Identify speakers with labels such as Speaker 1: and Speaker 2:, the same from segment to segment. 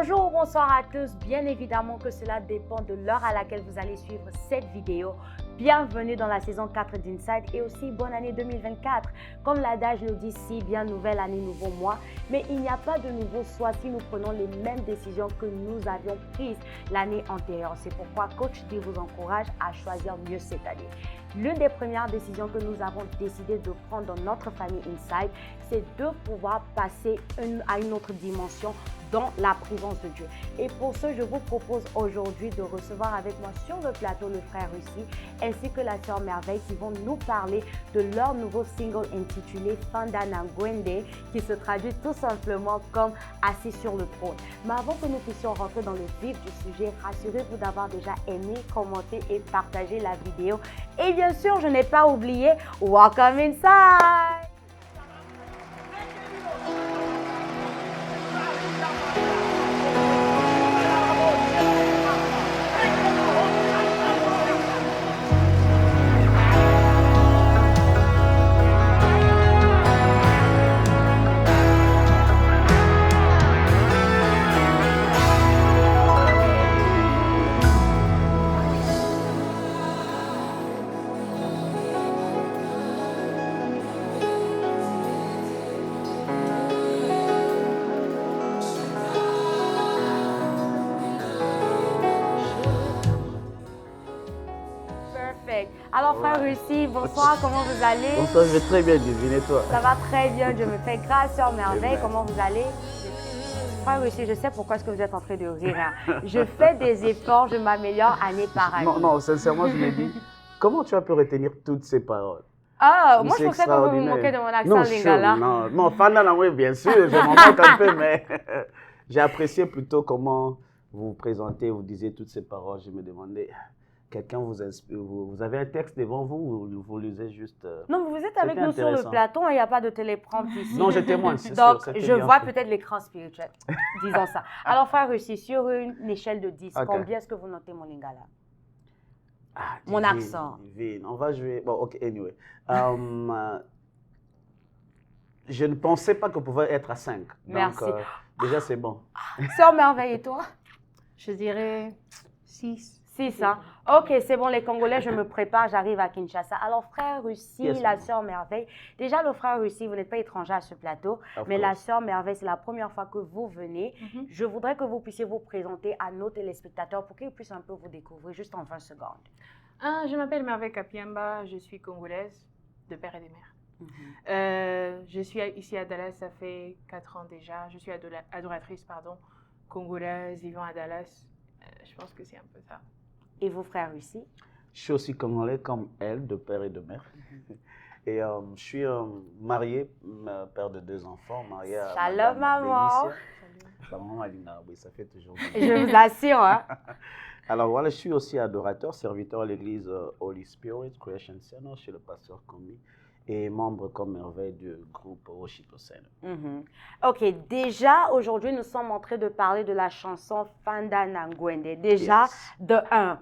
Speaker 1: Bonjour ou bonsoir à tous, bien évidemment que cela dépend de l'heure à laquelle vous allez suivre cette vidéo. Bienvenue dans la saison 4 d'Inside et aussi bonne année 2024. Comme l'adage le dit si bien, nouvelle année, nouveau mois. Mais il n'y a pas de nouveau soit si nous prenons les mêmes décisions que nous avions prises l'année antérieure. C'est pourquoi Coach D vous encourage à choisir mieux cette année. L'une des premières décisions que nous avons décidé de prendre dans notre famille Inside, c'est de pouvoir passer à une autre dimension dans la présence de Dieu. Et pour ce, je vous propose aujourd'hui de recevoir avec moi sur le plateau le frère Russi ainsi que la sœur Merveille qui vont nous parler de leur nouveau single intitulé Fandana Ngwende qui se traduit tout simplement comme assis sur le trône. Mais avant que nous puissions rentrer dans le vif du sujet, rassurez-vous d'avoir déjà aimé, commenté et partagé la vidéo. Et bien sûr, je n'ai pas oublié Welcome Inside! Alors frère Russi, bonsoir, comment vous allez?
Speaker 2: Bonsoir, je vais très bien, Divine, et toi?
Speaker 1: Ça va très bien, je me fais grâce, sœur Merveille, comment vous allez? Frère Russi, je sais pourquoi est-ce que vous êtes en train de rire. Hein. Je fais des efforts, je m'améliore année par année.
Speaker 2: Non, sincèrement, je me dis, comment tu as pu retenir toutes ces paroles?
Speaker 1: Ah, moi je pensais que vous vous moquez de mon accent lingala.
Speaker 2: Non, Fandana, oui, bien sûr, je m'en moque un peu, mais j'ai apprécié plutôt comment vous vous présentez, vous disiez toutes ces paroles. Je me demandais, quelqu'un vous inspire, vous avez un texte devant vous ou vous lisez juste...
Speaker 1: Non, vous êtes avec nous sur le plateau, il n'y a pas de téléprompt ici.
Speaker 2: Non, je témoigne, c'est
Speaker 1: sûr. Donc,
Speaker 2: sûr,
Speaker 1: je vois peut-être l'écran spirituel, disons ça. Alors, frère Russi, sur une échelle de 10, okay, combien est-ce que vous notez mon lingala? Mon accent.
Speaker 2: Divine. On va jouer... Bon, ok, anyway. Je ne pensais pas qu'on pouvait être à 5.
Speaker 1: Merci.
Speaker 2: Donc, déjà, c'est bon.
Speaker 1: Sœur Merveille, et toi?
Speaker 3: Je dirais 6.
Speaker 1: 6, hein? Ok, c'est bon, les Congolais, je me prépare, j'arrive à Kinshasa. Alors, frère Russi, yes, la sœur Merveille. Déjà, le frère Russi, vous n'êtes pas étranger à ce plateau, mais la sœur Merveille, c'est la première fois que vous venez. Je voudrais que vous puissiez vous présenter à nos téléspectateurs pour qu'ils puissent un peu vous découvrir, juste en 20 secondes.
Speaker 3: Je m'appelle Merveille Kapiamba, je suis congolaise de père et de mère. Je suis ici à Dallas, ça fait 4 ans déjà. Je suis adoratrice, congolaise, vivant à Dallas. Je pense que c'est un peu ça.
Speaker 1: Et vos frères Russi?
Speaker 2: Je suis aussi congolais comme elle, de père et de mère. Et je suis marié, père de 2 enfants, marié à
Speaker 1: Shalom, maman.
Speaker 2: Maman Alina, oui, ça fait toujours bien.
Speaker 1: Je vous assure. Hein?
Speaker 2: Alors voilà, je suis aussi adorateur, serviteur à l'église Holy Spirit Creation Center chez le pasteur Combi et membre comme Merveille du groupe Worship Center.
Speaker 1: Ok, déjà aujourd'hui nous sommes en train de parler de la chanson Fandana Ngwende. Déjà, yes. De 1.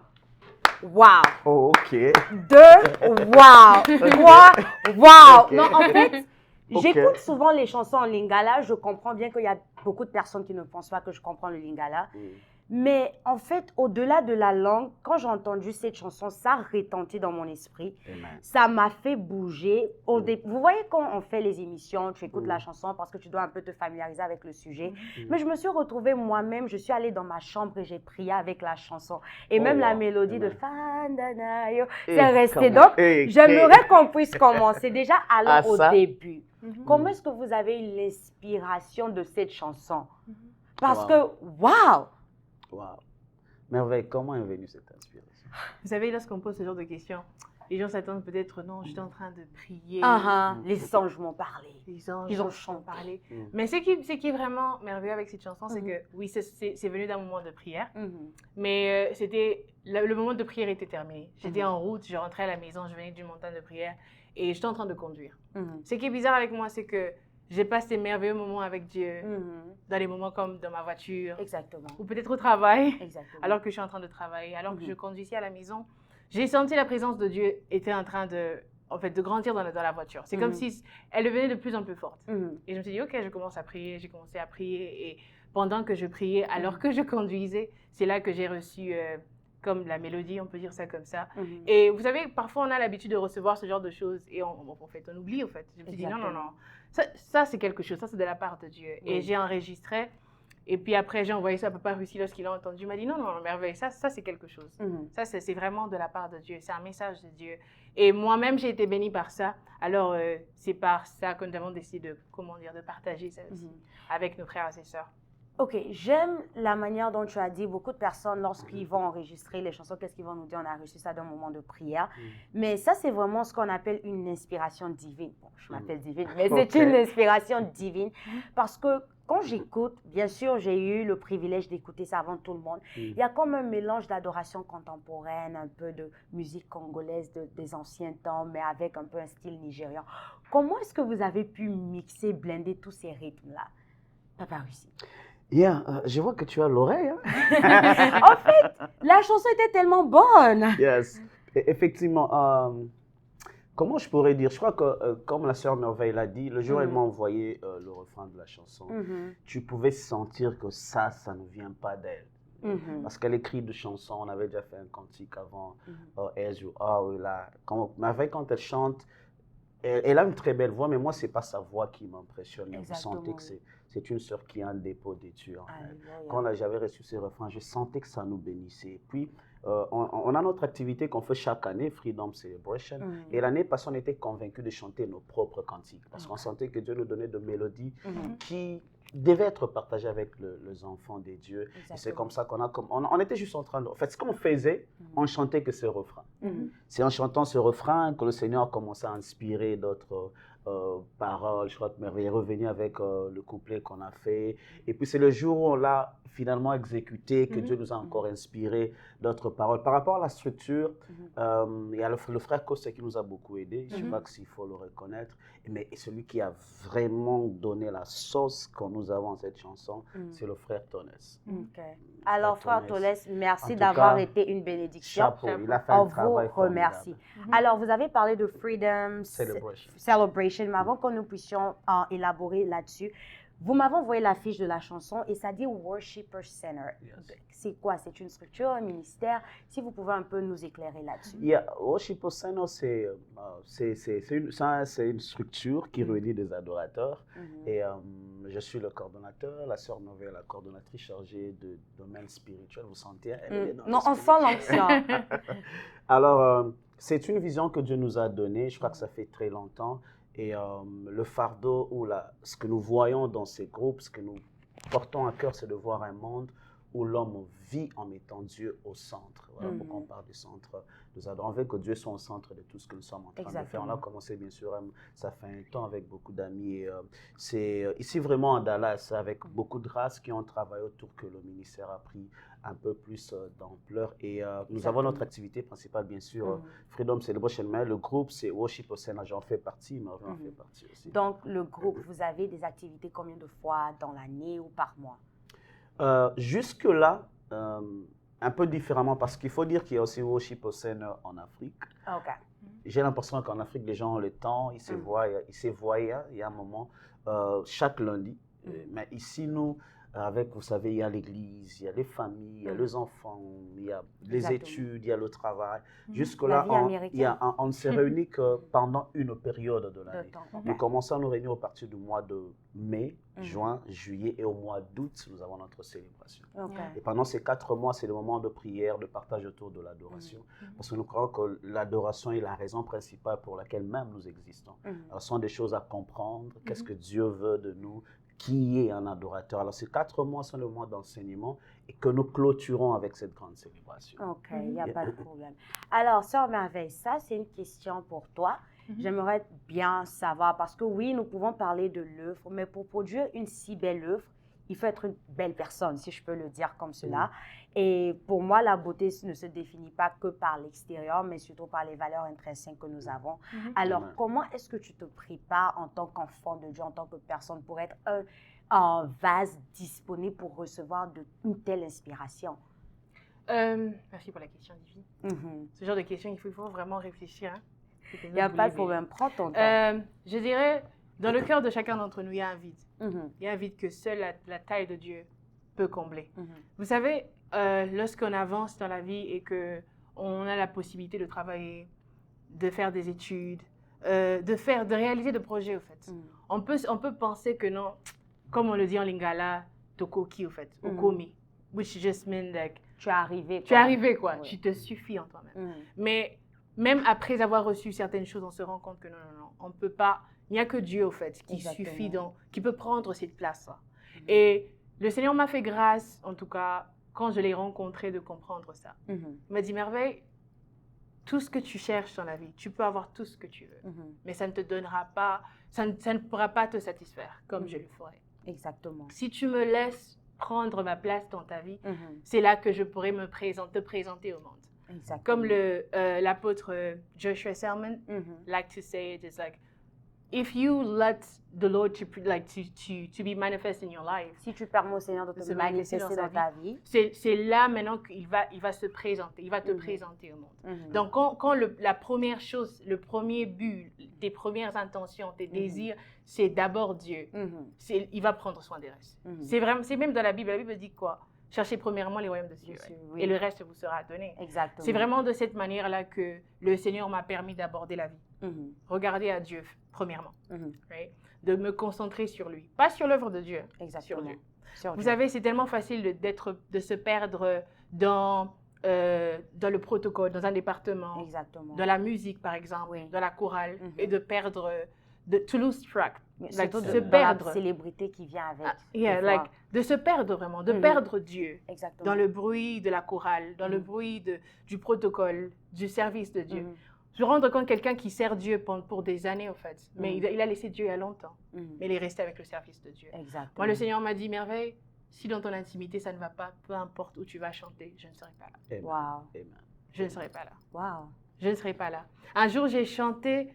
Speaker 1: Wow!
Speaker 2: Oh, ok.
Speaker 1: 2, wow! 3, wow! Okay. Non, en fait, j'écoute souvent les chansons en lingala. Je comprends bien qu'il y a beaucoup de personnes qui ne pensent pas que je comprends le lingala. Mais en fait, au-delà de la langue, quand j'ai entendu cette chanson, ça retentit dans mon esprit. Amen. Ça m'a fait bouger. Vous voyez quand on fait les émissions, tu écoutes la chanson parce que tu dois un peu te familiariser avec le sujet. Mais je me suis retrouvée moi-même, je suis allée dans ma chambre et j'ai prié avec la chanson. Et même la mélodie de Fandana Yo, c'est resté. Donc, j'aimerais qu'on puisse commencer déjà au début. Comment est-ce que vous avez eu l'inspiration de cette chanson? Parce que, waouh!
Speaker 2: Wow. Merveille, comment est venue cette inspiration?
Speaker 3: Vous savez, lorsqu'on pose ce genre de questions, les gens s'attendent peut-être, non, j'étais en train de prier.
Speaker 1: Les anges m'ont parlé.
Speaker 3: Les anges m'ont parlé. Mais ce qui est vraiment merveilleux avec cette chanson, c'est que, oui, c'est venu d'un moment de prière, mais c'était, le moment de prière était terminé. J'étais en route, je rentrais à la maison, je venais d'une montagne de prière et j'étais en train de conduire. Ce qui est bizarre avec moi, c'est que j'ai passé ces merveilleux moments avec Dieu, dans les moments comme dans ma voiture.
Speaker 1: Exactement.
Speaker 3: Ou peut-être au travail,
Speaker 1: exactement,
Speaker 3: alors que je suis en train de travailler, alors que je conduis ici à la maison. J'ai senti la présence de Dieu était en train de grandir dans la voiture. C'est comme si elle devenait de plus en plus forte. Et je me suis dit, ok, je commence à prier, j'ai commencé à prier. Et pendant que je priais, alors que je conduisais, c'est là que j'ai reçu comme la mélodie, on peut dire ça comme ça. Et vous savez, parfois on a l'habitude de recevoir ce genre de choses et on oublie en fait. Je me suis dit non. Ça c'est quelque chose, ça c'est de la part de Dieu. Et j'ai enregistré. Et puis après, j'ai envoyé ça à Papa Russie lorsqu'il a entendu. Il m'a dit non, merveille, ça c'est quelque chose. Ça, c'est vraiment de la part de Dieu. C'est un message de Dieu. Et moi-même, j'ai été bénie par ça. Alors, c'est par ça que nous avons décidé de partager ça aussi avec nos frères et sœurs.
Speaker 1: Ok, j'aime la manière dont tu as dit, beaucoup de personnes, lorsqu'ils vont enregistrer les chansons, qu'est-ce qu'ils vont nous dire? On a reçu ça d'un moment de prière. Mais ça, c'est vraiment ce qu'on appelle une inspiration divine. Bon, je m'appelle divine, mais c'est une inspiration divine. Parce que quand j'écoute, bien sûr, j'ai eu le privilège d'écouter ça avant tout le monde. Il y a comme un mélange d'adoration contemporaine, un peu de musique congolaise des anciens temps, mais avec un peu un style nigérian. Comment est-ce que vous avez pu mixer, blender tous ces rythmes-là, Papa Russie?
Speaker 2: Je vois que tu as l'oreille. Hein?
Speaker 1: En fait, la chanson était tellement bonne.
Speaker 2: Yes. Effectivement, comment je pourrais dire? Je crois que, comme la sœur Merveille l'a dit, le jour où elle m'a envoyé le refrain de la chanson, tu pouvais sentir que ça ne vient pas d'elle. Parce qu'elle écrit de chansons, on avait déjà fait un cantique avant, As You Are, là. Merveille, quand elle chante, elle a une très belle voix, mais moi, ce n'est pas sa voix qui m'impressionne. Vous sentez que c'est une sœur qui a un dépôt d'études. Quand j'avais reçu ces refrains, je sentais que ça nous bénissait. Et puis, on a notre activité qu'on fait chaque année, Freedom Celebration. Et l'année passée, on était convaincus de chanter nos propres cantiques. Parce qu'on sentait que Dieu nous donnait de mélodies qui devaient être partagées avec les enfants des dieux. Et c'est comme ça on était juste en train de... En fait, ce qu'on faisait, on chantait que ce refrain. C'est en chantant ce refrain que le Seigneur a commencé à inspirer d'autres paroles. Je crois que Merveille est revenue avec le couplet qu'on a fait. Et puis c'est le jour où on l'a finalement exécuté que Dieu nous a encore inspiré d'autres paroles. Par rapport à la structure, il y a le frère Costa qui nous a beaucoup aidé, je crois qu'il faut le reconnaître. Mais celui qui a vraiment donné la sauce que nous avons en cette chanson, c'est le frère Tones.
Speaker 1: Alors frère Tones, merci d'avoir été une bénédiction.
Speaker 2: Chapeau, il a fait un travail
Speaker 1: formidable. Remercie. Alors vous avez parlé de Freedom Celebration, mais avant que nous puissions élaborer là-dessus, vous m'avez envoyé la fiche de la chanson et ça dit Worshipper Center. C'est quoi? C'est une structure, un ministère? Si vous pouvez un peu nous éclairer là-dessus.
Speaker 2: Worshipper Center, c'est une structure qui réunit des adorateurs. Et je suis le coordonnateur, la sœur Merveille, la coordonnatrice chargée de domaine spirituel. Vous sentez?
Speaker 1: Non, on sent l'onction.
Speaker 2: Alors, c'est une vision que Dieu nous a donnée. Je crois que ça fait très longtemps. Et le fardeau ou ce que nous voyons dans ces groupes, ce que nous portons à cœur, c'est de voir un monde où l'homme vit en mettant Dieu au centre. Voilà pourquoi on parle du centre. Nous adorons que Dieu soit au centre de tout ce que nous sommes en train de faire. On a commencé bien sûr, ça fait un temps avec beaucoup d'amis. Et c'est ici vraiment à Dallas, avec beaucoup de races qui ont travaillé autour que le ministère a pris un peu plus d'ampleur. Et nous avons notre activité principale, bien sûr, Freedom Celebration. Mais le groupe, c'est Worship au Sénat. J'en fais partie, mais j'en fais partie aussi.
Speaker 1: Donc, le groupe, vous avez des activités combien de fois dans l'année ou par mois?
Speaker 2: Jusque-là, un peu différemment, parce qu'il faut dire qu'il y a aussi Worship au Sénat en Afrique. J'ai l'impression qu'en Afrique, les gens ont le temps, ils se voient, il y a un moment, chaque lundi. Mais ici, nous, avec, vous savez, il y a l'église, il y a les familles, il y a les enfants, il y a les études, il y a le travail. Jusque-là, on ne se réunit que pendant une période de l'année. Nous commençons à nous réunir à partir du mois de mai, juin, juillet et au mois d'août, nous avons notre célébration. Et pendant ces 4 mois, c'est le moment de prière, de partage autour de l'adoration. Parce que nous croyons que l'adoration est la raison principale pour laquelle même nous existons. Alors, ce sont des choses à comprendre. Qu'est-ce que Dieu veut de nous? Qui est un adorateur? Alors, ces 4 mois sont le mois d'enseignement et que nous clôturons avec cette grande célébration.
Speaker 1: Ok, il n'y a pas de problème. Alors, Sœur Merveille, ça, c'est une question pour toi. J'aimerais bien savoir, parce que oui, nous pouvons parler de l'œuvre, mais pour produire une si belle œuvre, il faut être une belle personne, si je peux le dire comme cela. Et pour moi, la beauté ne se définit pas que par l'extérieur, mais surtout par les valeurs intrinsèques que nous avons. Alors, comment est-ce que tu te prépares en tant qu'enfant de Dieu, en tant que personne, pour être un vase disponible pour recevoir une telle inspiration?
Speaker 3: Merci pour la question, Divine. Ce genre de questions, il faut vraiment réfléchir.
Speaker 1: Il n'y a pas de problème, prends ton temps.
Speaker 3: Je dirais, dans le cœur de chacun d'entre nous, il y a un vide. Il y a un vide que seule la taille de Dieu peut combler. Vous savez, lorsqu'on avance dans la vie et qu'on a la possibilité de travailler, de faire des études, de réaliser des projets, au fait. On peut penser que non, comme on le dit en lingala, tokoki, au fait, okomi, which just means like,
Speaker 1: tu es arrivé, quoi.
Speaker 3: Tu es arrivé, quoi.
Speaker 1: Oui.
Speaker 3: Tu te suffis en toi-même. Mais même après avoir reçu certaines choses, on se rend compte que non, on ne peut pas. Il n'y a que Dieu, au fait, qui suffit, qui peut prendre cette place-là. Et le Seigneur m'a fait grâce, en tout cas, quand je l'ai rencontré, de comprendre ça. Il m'a dit, Merveille, tout ce que tu cherches dans la vie, tu peux avoir tout ce que tu veux, mais ça ne te donnera pas, ça ne pourra pas te satisfaire comme je le ferai.
Speaker 1: Exactement.
Speaker 3: Si tu me laisses prendre ma place dans ta vie, c'est là que je pourrai te présenter au monde.
Speaker 1: Exactement.
Speaker 3: Comme l'apôtre Joshua Selman like to say it, is like, if you let the Lord to be manifest in your life,
Speaker 1: si tu permets au Seigneur de te manifester dans ta vie,
Speaker 3: c'est là maintenant qu'il va se présenter, il va te présenter au monde. Donc quand la première chose, le premier but, tes premières intentions, tes désirs, c'est d'abord Dieu. Il va prendre soin des restes. C'est même dans la Bible dit quoi? Cherchez premièrement les royaumes de Dieu, et le reste vous sera donné.
Speaker 1: Exactement.
Speaker 3: C'est vraiment de cette manière-là que le Seigneur m'a permis d'aborder la vie. Regarder à Dieu, premièrement. De me concentrer sur lui. Pas sur l'œuvre de Dieu, sur Dieu. Vous savez, c'est tellement facile de se perdre dans le protocole, dans un département, dans la musique, par exemple, dans la chorale, et de perdre, to lose track.
Speaker 1: Surtout de se perdre. La célébrité qui vient avec.
Speaker 3: De se perdre vraiment, de perdre Dieu dans le bruit de la chorale, dans le bruit du protocole, du service de Dieu. Je me rends compte quelqu'un qui sert Dieu pour des années, en fait. Mais il a laissé Dieu il y a longtemps. Mais il est resté avec le service de Dieu. Moi, le Seigneur m'a dit, Merveille, si dans ton intimité, ça ne va pas, peu importe où tu vas chanter, je ne serai pas là.
Speaker 1: Wow.
Speaker 3: Je ne serai pas là.
Speaker 1: Wow.
Speaker 3: Je ne serai pas là. Un jour, j'ai chanté,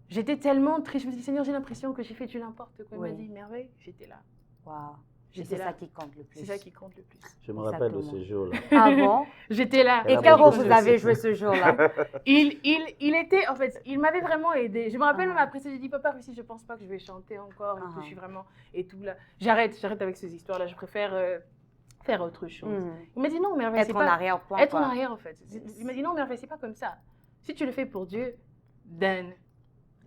Speaker 3: j'étais tellement triste. Je me suis dit, Seigneur, j'ai l'impression que j'ai fait du n'importe quoi. Il m'a dit, Merveille, j'étais là.
Speaker 1: Wow. C'est ça qui compte le plus.
Speaker 3: C'est ça qui compte le plus.
Speaker 2: Je me rappelle de ce jour-là.
Speaker 1: Ah bon?
Speaker 3: J'étais là.
Speaker 1: Et quel rôle vous avez joué ce jour-là?
Speaker 3: Il était, en fait, il m'avait vraiment aidé. Je me rappelle même après ça, j'ai dit, papa, si je pense pas que je vais chanter encore, je suis vraiment, et tout là. J'arrête avec ces histoires-là, je préfère faire autre chose. Il m'a dit, non, Merveille, c'est pas...
Speaker 1: Être en arrière-plan.
Speaker 3: Être en arrière, en fait. Il m'a dit, non, Merveille, c'est pas comme ça. Si tu le fais pour Dieu, then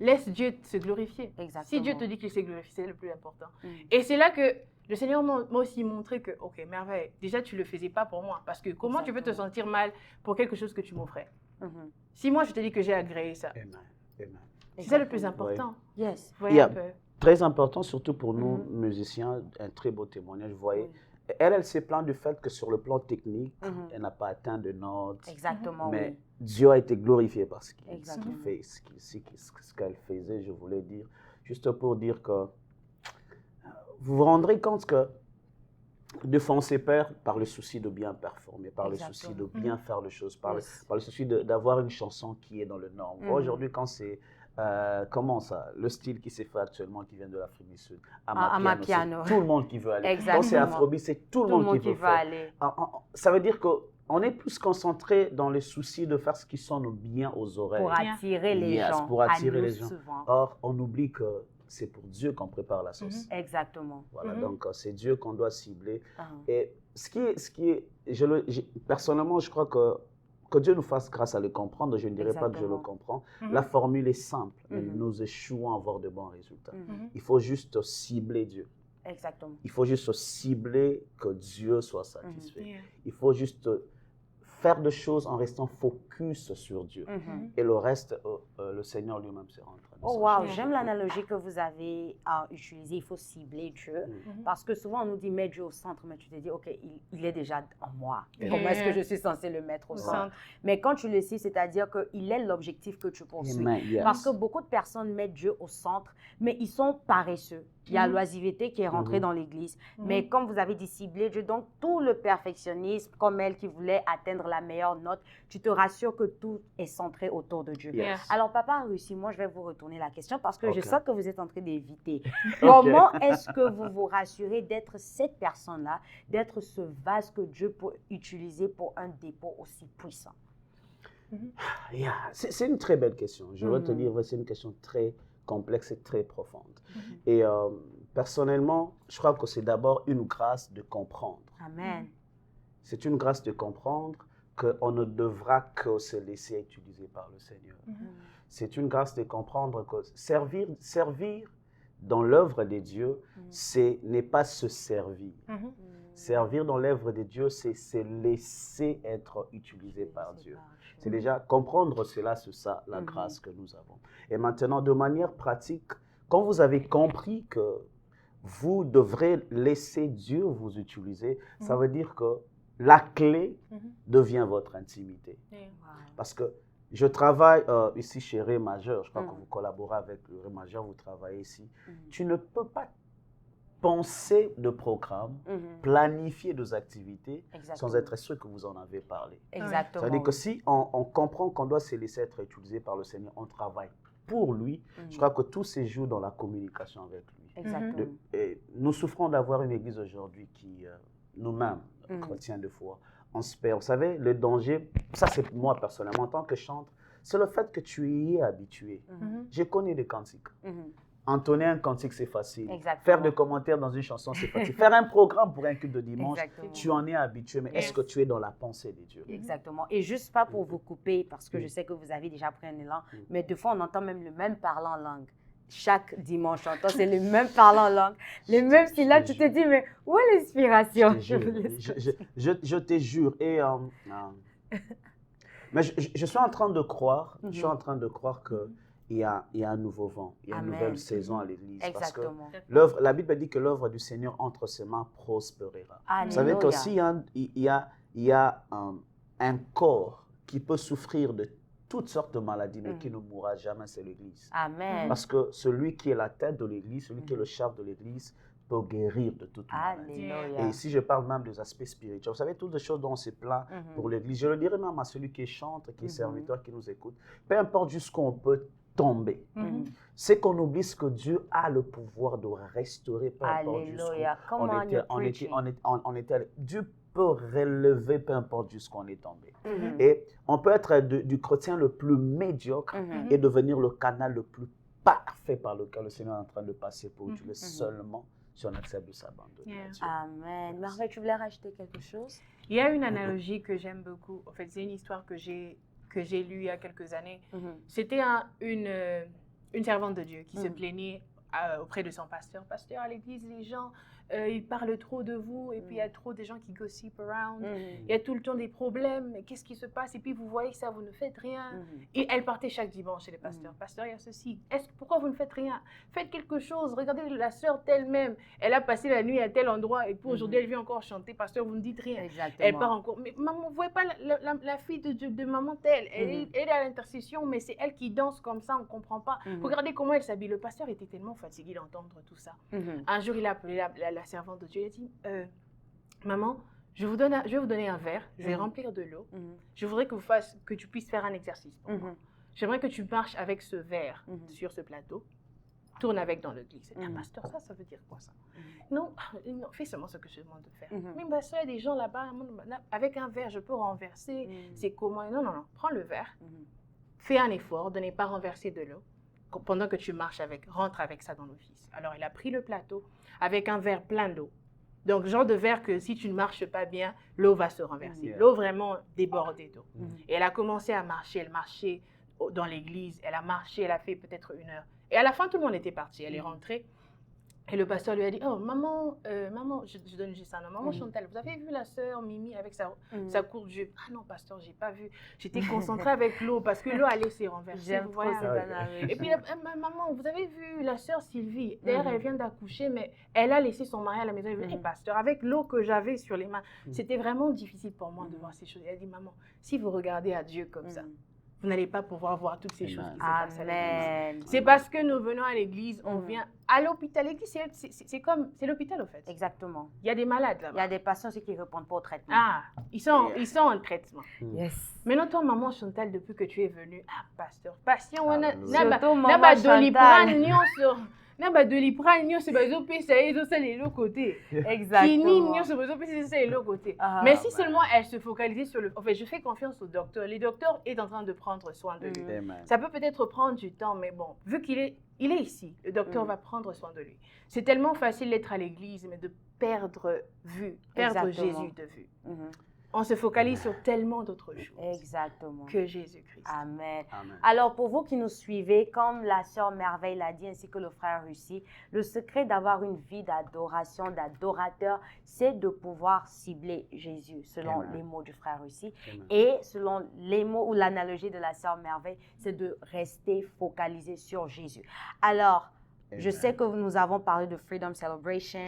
Speaker 3: laisse Dieu se glorifier.
Speaker 1: Exactement.
Speaker 3: Si Dieu te dit qu'il s'est glorifié, c'est le plus important. Et c'est là que le Seigneur m'a aussi montré que, ok, Merveille, déjà tu ne le faisais pas pour moi. Parce que comment tu veux te sentir mal pour quelque chose que tu m'offrais? Si moi je te dis que j'ai agréé ça, c'est ça le plus important.
Speaker 1: Yes.
Speaker 3: Vous voyez un peu.
Speaker 2: Très important, surtout pour nous musiciens, un très beau témoignage. Vous voyez, elle s'est plainte du fait que sur le plan technique, elle n'a pas atteint de notes.
Speaker 1: Exactement.
Speaker 2: Mais Dieu a été glorifié par ce qu'elle faisait, je voulais dire. Juste pour dire que vous vous rendrez compte que de fois on se perd par le souci de bien performer, par le souci de bien faire les choses, par le souci d'avoir une chanson qui est dans le norme. Aujourd'hui, quand c'est comment ça, le style qui s'est fait actuellement, qui vient de l'Afrique du Sud,
Speaker 1: Amapiano,
Speaker 2: tout le monde qui veut aller.
Speaker 1: Exactement.
Speaker 2: Quand c'est Afrobeat, c'est tout le monde qui veut aller. Ça veut dire qu'on est plus concentré dans les soucis de faire ce qui sonne bien aux oreilles.
Speaker 1: Pour attirer les gens.
Speaker 2: Pour attirer les gens.
Speaker 1: Souvent.
Speaker 2: Or, on oublie que c'est pour Dieu qu'on prépare la sauce.
Speaker 1: Exactement.
Speaker 2: Voilà, donc c'est Dieu qu'on doit cibler. Et ce qui est personnellement, je crois que Dieu nous fasse grâce à le comprendre. Je ne dirais pas que je le comprends. La formule est simple, mais nous échouons à avoir de bons résultats. Il faut juste cibler Dieu.
Speaker 1: Exactement.
Speaker 2: Il faut juste cibler que Dieu soit satisfait. Il faut juste faire des choses en restant focus sur Dieu. Et le reste, le Seigneur lui-même sera en train de
Speaker 1: Oh wow, j'aime l'analogie que vous avez utilisée. Il faut cibler Dieu. Parce que souvent, on nous dit, mets Dieu au centre, mais tu te dis, OK, il est déjà en moi. Comment est-ce que je suis censée le mettre au centre? Mais quand tu le cibles, c'est-à-dire qu'il est l'objectif que tu poursuis. Parce que beaucoup de personnes mettent Dieu au centre, mais ils sont paresseux. Il y a l'oisiveté qui est rentrée dans l'Église. Mais comme vous avez dit, cibler Dieu, donc tout le perfectionnisme, comme elle qui voulait atteindre la meilleure note, tu te rassures que tout est centré autour de Dieu. Alors, Papa Russi, moi, je vais vous retourner la question parce que je sens que vous êtes en train d'éviter. Comment est-ce que vous vous rassurez d'être cette personne-là, d'être ce vase que Dieu peut utiliser pour un dépôt aussi puissant?
Speaker 2: C'est une très belle question. Je veux te dire, c'est une question très complexe et très profonde. Et personnellement, je crois que c'est d'abord une grâce de comprendre.
Speaker 1: Amen.
Speaker 2: C'est une grâce de comprendre qu'on ne devra que se laisser utiliser par le Seigneur. C'est une grâce de comprendre que servir dans l'œuvre de Dieu, n'est pas se servir. Servir dans l'œuvre de Dieu, c'est se laisser être utilisé par Dieu. C'est déjà comprendre cela, c'est ça la grâce que nous avons. Et maintenant, de manière pratique, quand vous avez compris que vous devrez laisser Dieu vous utiliser, ça veut dire que la clé devient votre intimité. Parce que je travaille ici chez Ré Majeur, je crois que vous collaborez avec le Ré Majeur, vous travaillez ici. Tu ne peux pas penser de programme, planifier des activités sans être sûr que vous en avez parlé.
Speaker 1: Exactement.
Speaker 2: C'est-à-dire que si on comprend qu'on doit se laisser être utilisé par le Seigneur, on travaille pour lui, je crois que tout se joue dans la communication avec lui.
Speaker 1: Exactement.
Speaker 2: Et nous souffrons d'avoir une église aujourd'hui qui, nous-mêmes, chrétiens de foi, on se perd. Vous savez, le danger, ça c'est moi personnellement, en tant que chanteur, c'est le fait que tu y es habitué. Je connais des cantiques. Entonner un cantique, c'est facile.
Speaker 1: Exactement.
Speaker 2: Faire des commentaires dans une chanson, c'est facile. Faire un programme pour un culte de dimanche, tu en es habitué, mais est-ce que tu es dans la pensée de Dieu?
Speaker 1: Exactement. Et juste pas pour vous couper, parce que je sais que vous avez déjà pris un élan, mais des fois, on entend même le même parlant en langue. Chaque dimanche, on entend, c'est le même parlant en langue. Les mêmes syllabes, tu te dis, mais où est l'inspiration?
Speaker 2: Je te jure. Et, mais je suis en train de croire, que il y a un nouveau vent, il y a une nouvelle saison à l'Église. Parce que la Bible dit que l'œuvre du Seigneur entre ses mains prospérera. Vous savez qu'aussi, il y a un corps qui peut souffrir de toutes sortes de maladies, mais qui ne mourra jamais, c'est l'Église.
Speaker 1: Amen.
Speaker 2: Parce que celui qui est la tête de l'Église, celui qui est le chef de l'Église, peut guérir de toute maladie. Et ici, je parle même des aspects spirituels. Vous savez, toutes les choses dont on se plaint pour l'Église, je le dirais même à celui qui chante, qui est serviteur, qui nous écoute, peu importe jusqu'où on peut tomber. C'est qu'on oublie que Dieu a le pouvoir de restaurer, peu importe jusqu'où on était. Dieu peut relever, peu importe jusqu'où on est tombé. Et on peut être du chrétien le plus médiocre et devenir le canal le plus parfait par lequel le Seigneur est en train de passer pour utiliser seulement si on accepte de s'abandonner.
Speaker 1: Amen. Merveille, tu voulais rajouter quelque chose?
Speaker 3: Il y a une analogie que j'aime beaucoup. En fait, c'est une histoire que j'ai lue il y a quelques années. C'était une servante de Dieu qui se plaignait auprès de son pasteur. Pasteur, à l'église, les gens, ils parlent trop de vous et puis il y a trop de gens qui gossip around. Il y a tout le temps des problèmes. Qu'est-ce qui se passe? Et puis vous voyez ça, vous ne faites rien. Et elle partait chaque dimanche chez les pasteurs. Pasteur, il y a ceci. Pourquoi vous ne faites rien? Faites quelque chose. Regardez la sœur telle-même. Elle a passé la nuit à tel endroit et puis aujourd'hui elle vient encore chanter. Pasteur, vous ne dites rien. Elle part encore. Mais maman, vous ne voyez pas la fille de maman telle. Elle est à l'intercession, mais c'est elle qui danse comme ça, on ne comprend pas. Regardez comment elle s'habille. Le pasteur était tellement fatigué d'entendre tout ça. Un jour, il a appelé la servante de Dieu. Il a dit, maman, je vais vous donner un verre, je vais remplir de l'eau. Je voudrais que tu puisses faire un exercice pour moi. J'aimerais que tu marches avec ce verre sur ce plateau, tourne avec dans l'église. Pasteur, ça veut dire quoi ça? Non, fais seulement ce que je demande de faire. Mais ma soeur, il y a des gens là-bas, avec un verre, je peux renverser. C'est comment? Non, prends le verre, fais un effort de ne pas renverser de l'eau. Pendant que tu marches rentre avec ça dans l'office. Alors, elle a pris le plateau avec un verre plein d'eau. Donc, genre de verre que si tu ne marches pas bien, l'eau va se renverser. L'eau vraiment débordée d'eau. Et elle a commencé à marcher. Elle marchait dans l'église. Elle a marché, elle a fait peut-être 1 heure. Et à la fin, tout le monde était parti. Elle est rentrée. Et le pasteur lui a dit, oh, maman, je donne juste un nom. Maman Chantal, vous avez vu la sœur Mimi avec sa courte jupe? Ah non, pasteur, j'ai pas vu. J'étais concentrée avec l'eau parce que l'eau allait se renverser. Vous voyez. Et puis, maman, vous avez vu la sœur Sylvie? D'ailleurs, elle vient d'accoucher, mais elle a laissé son mari à la maison. Elle dit, pasteur, avec l'eau que j'avais sur les mains, c'était vraiment difficile pour moi de voir ces choses. Elle a dit, maman, si vous regardez à Dieu comme ça, vous n'allez pas pouvoir voir toutes ces choses qui se passent à l'église. C'est parce que nous venons à l'église, on vient à l'hôpital. L'église, c'est l'hôpital, au fait.
Speaker 1: Exactement.
Speaker 3: Il y a des malades là-bas.
Speaker 1: Il y a des patients aussi qui ne répondent pas au traitement.
Speaker 3: Ah, ils sont en traitement.
Speaker 1: Yes.
Speaker 3: Maintenant, toi, maman Chantal, depuis que tu es venue, pasteur, patient, n'a pas de l'ipra, n'y a pas de ça et ça les l'autre côté.
Speaker 1: Exactement.
Speaker 3: N'y a pas de ça et l'autre côté. Mais si seulement elle se focalisait sur le... En fait, je fais confiance au docteur. Le docteur est en train de prendre soin de lui. Ça peut peut-être prendre du temps, mais bon, vu qu'il est ici, le docteur va prendre soin de lui. C'est tellement facile d'être à l'église, mais de perdre Jésus de vue. On se focalise sur tellement d'autres choses que Jésus-Christ.
Speaker 1: Amen. Alors, pour vous qui nous suivez, comme la sœur Merveille l'a dit, ainsi que le frère Russi, le secret d'avoir une vie d'adoration, d'adorateur, c'est de pouvoir cibler Jésus, selon les mots du frère Russi. Et selon les mots ou l'analogie de la sœur Merveille, c'est de rester focalisé sur Jésus. Alors, je sais que nous avons parlé de Freedom Celebration.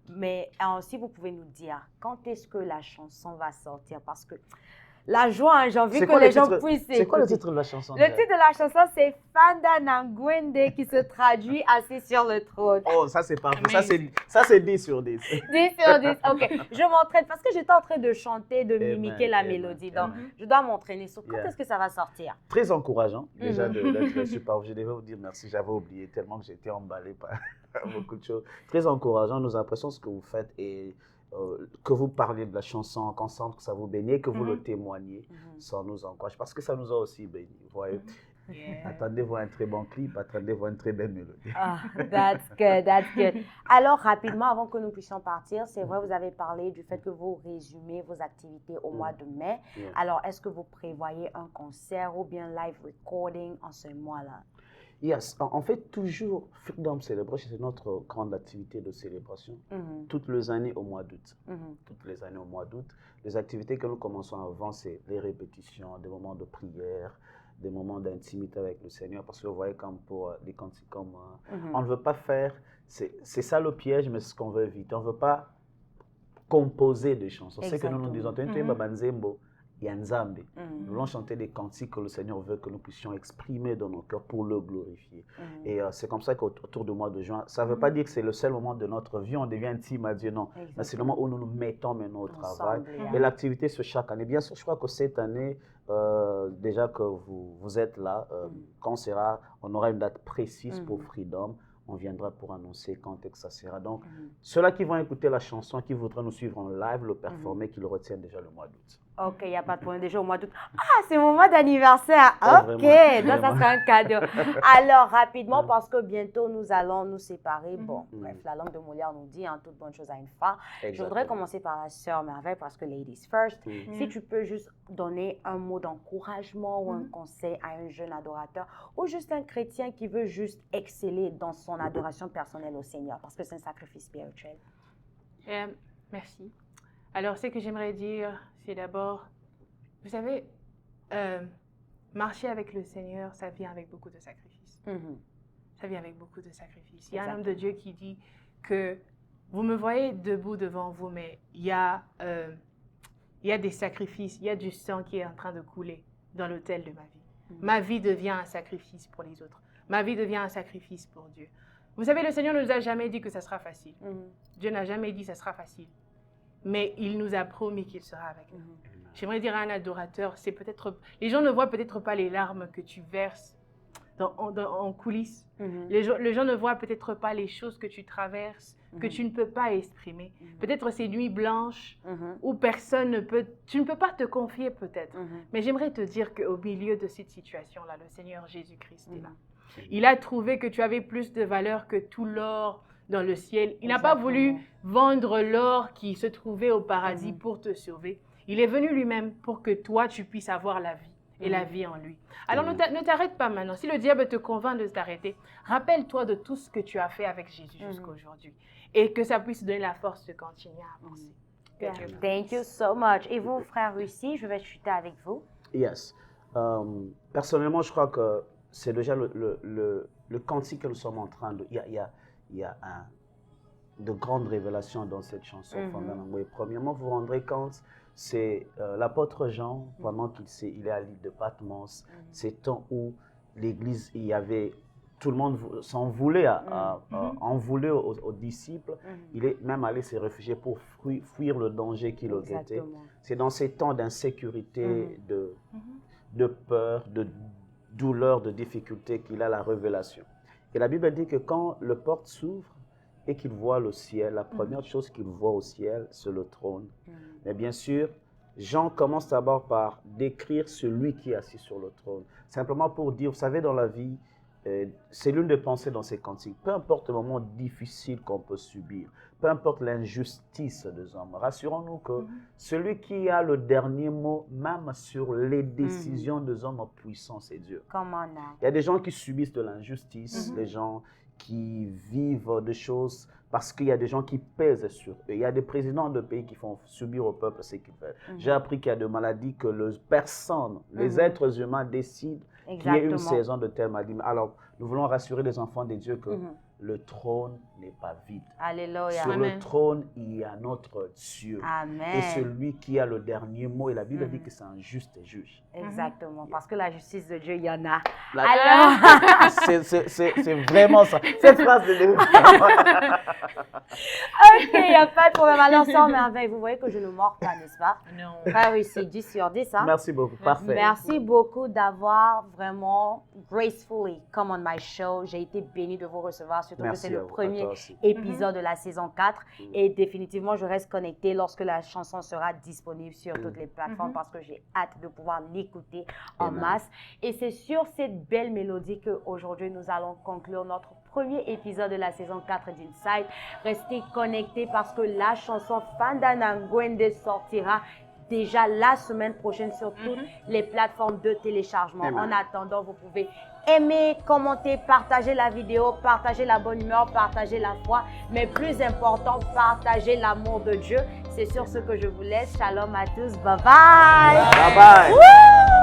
Speaker 1: Mais si vous pouvez nous dire, quand est-ce que la chanson va sortir? Parce que la joie, j'ai envie que les gens puissent...
Speaker 2: C'est quoi le titre de la chanson?
Speaker 1: Le titre de la chanson, c'est Fanda Nangwende, qui se traduit assis sur le trône.
Speaker 2: Oh, ça c'est parfait. Ça c'est 10 sur 10.
Speaker 1: 10 sur 10, ok. Je m'entraîne parce que j'étais en train de chanter, de mimiquer la mélodie. Donc, je dois m'entraîner. Quand est-ce que ça va sortir?
Speaker 2: Très encourageant, déjà, d'être super. Je devais vous dire merci, j'avais oublié tellement que j'étais emballé par beaucoup de choses. Très encourageant, nous apprécions ce que vous faites et que vous parlez de la chanson, qu'on sente que ça vous bénit, que vous le témoignez, ça nous encourage, parce que ça nous a aussi bénis, vous voyez. Attendez-vous à un très bon clip, attendez-vous à une très belle mélodie.
Speaker 1: That's good. Alors, rapidement, avant que nous puissions partir, c'est vrai, vous avez parlé du fait que vous résumez vos activités au mois de mai. Alors, est-ce que vous prévoyez un concert ou bien live recording en ce mois-là?
Speaker 2: Yes, en fait, toujours, Freedom Celebration, c'est notre grande activité de célébration, toutes les années au mois d'août. Toutes les années au mois d'août. Les activités que nous commençons avant, c'est les répétitions, des moments de prière, des moments d'intimité avec le Seigneur, parce que vous voyez, comme pour les cantiques, on ne veut pas faire, c'est ça le piège, mais c'est ce qu'on veut éviter. On ne veut pas composer des chansons. C'est ce que nous disons. Nous voulons chanter des cantiques que le Seigneur veut que nous puissions exprimer dans nos cœurs pour le glorifier. Et c'est comme ça qu'autour du mois de juin, ça ne veut pas dire que c'est le seul moment de notre vie, on devient intime à Dieu, non. Mais c'est le moment où nous nous mettons maintenant au travail. Et l'activité sur chaque année. Bien sûr, je crois que cette année, déjà que vous êtes là, quand on aura une date précise pour Freedom. On viendra pour annoncer quand est-ce que ça sera. Donc, ceux-là qui vont écouter la chanson, qui voudraient nous suivre en live, le performer, qui le retiennent déjà le mois d'août.
Speaker 1: Ok, il n'y a pas de problème. Déjà au mois d'août. Ah, c'est mon mois d'anniversaire. Ok, donc ça sera un cadeau. Alors, rapidement, parce que bientôt nous allons nous séparer. Bon, bref, la langue de Molière nous dit, toute bonne chose a une fin. Je voudrais commencer par la sœur Merveille, parce que ladies first. Si tu peux juste donner un mot d'encouragement ou un conseil à un jeune adorateur, ou juste un chrétien qui veut juste exceller dans son adoration personnelle au Seigneur, parce que c'est un sacrifice spirituel.
Speaker 3: Merci. Alors, ce que j'aimerais dire, c'est d'abord, vous savez, marcher avec le Seigneur, ça vient avec beaucoup de sacrifices. Ça vient avec beaucoup de sacrifices. Il y a un homme de Dieu qui dit que vous me voyez debout devant vous, mais il y a des sacrifices, il y a du sang qui est en train de couler dans l'autel de ma vie. Ma vie devient un sacrifice pour les autres. Ma vie devient un sacrifice pour Dieu. Vous savez, le Seigneur ne nous a jamais dit que ça sera facile. Dieu n'a jamais dit que ça sera facile. Mais il nous a promis qu'il sera avec nous. J'aimerais dire à un adorateur, c'est peut-être... Les gens ne voient peut-être pas les larmes que tu verses en coulisses. Les gens ne voient peut-être pas les choses que tu traverses, que tu ne peux pas exprimer. Peut-être ces nuits blanches où personne ne peut... Tu ne peux pas te confier peut-être. Mais j'aimerais te dire qu'au milieu de cette situation-là, le Seigneur Jésus-Christ est là. Il a trouvé que tu avais plus de valeur que tout l'or dans le ciel. Il n'a pas voulu vendre l'or qui se trouvait au paradis pour te sauver. Il est venu lui-même pour que toi, tu puisses avoir la vie et la vie en lui. Alors, ne t'arrête pas maintenant. Si le diable te convainc de t'arrêter, rappelle-toi de tout ce que tu as fait avec Jésus jusqu'à aujourd'hui et que ça puisse te donner la force de continuer à avancer.
Speaker 1: Thank you so much. Et vous, frère Russi, je vais chuter avec vous.
Speaker 2: Yes. Personnellement, je crois que c'est déjà le cantique que nous sommes en train de... Il y a de grandes révélations dans cette chanson. Premièrement, vous vous rendrez compte, c'est l'apôtre Jean, pendant qu'il est à l'île de Patmos, c'est temps où l'Église, il y avait, tout le monde s'en voulait, en voulait aux disciples. Il est même allé se réfugier pour fuir le danger qui le guettait. C'est dans ces temps d'insécurité, de peur, de douleur, de difficulté qu'il a la révélation. Et la Bible dit que quand le porte s'ouvre et qu'il voit le ciel, la première chose qu'il voit au ciel, c'est le trône. Mais bien sûr, Jean commence d'abord par décrire celui qui est assis sur le trône. Simplement pour dire, vous savez, dans la vie, c'est l'une des pensées dans ces cantiques. Peu importe le moment difficile qu'on peut subir, peu importe l'injustice des hommes, rassurons-nous que celui qui a le dernier mot, même sur les décisions des hommes puissants, c'est Dieu. Il y a des gens qui subissent de l'injustice, des gens qui vivent des choses parce qu'il y a des gens qui pèsent sur eux. Il y a des présidents de pays qui font subir au peuple ce qu'ils veulent. J'ai appris qu'il y a des maladies que les personnes, les êtres humains décident qu'il y ait une saison de telle maladie. Alors, nous voulons rassurer les enfants de Dieu que le trône n'est pas vide.
Speaker 1: Alléluia.
Speaker 2: Sur le trône, il y a notre Dieu.
Speaker 1: Amen.
Speaker 2: Et celui qui a le dernier mot, et la Bible dit que c'est un juste juge.
Speaker 1: Exactement, parce que la justice de Dieu, il y en a.
Speaker 2: Alors, c'est vraiment ça. Cette phrase de
Speaker 1: Ok, il n'y a pas de problème. Alors, sans merveille, vous voyez que je ne mords pas, n'est-ce pas?
Speaker 3: Non.
Speaker 1: Pas réussi, 10 sur 10. Hein?
Speaker 2: Merci beaucoup, parfait.
Speaker 1: Merci beaucoup d'avoir vraiment gracefully come on my show. J'ai été bénie de vous recevoir, surtout que c'est le premier épisode de la saison 4. Et définitivement, je reste connectée lorsque la chanson sera disponible sur toutes les plateformes parce que j'ai hâte de pouvoir l'écouter en masse. Et c'est sur cette belle mélodie qu'aujourd'hui, nous allons conclure notre premier épisode de la saison 4 d'Inside. Restez connectés parce que la chanson Fanda Ngwende sortira déjà la semaine prochaine sur toutes les plateformes de téléchargement. En attendant, vous pouvez aimer, commenter, partager la vidéo, partager la bonne humeur, partager la foi, mais plus important, partager l'amour de Dieu. C'est sur ce que je vous laisse. Shalom à tous. Bye bye.
Speaker 2: Bye bye. Woo!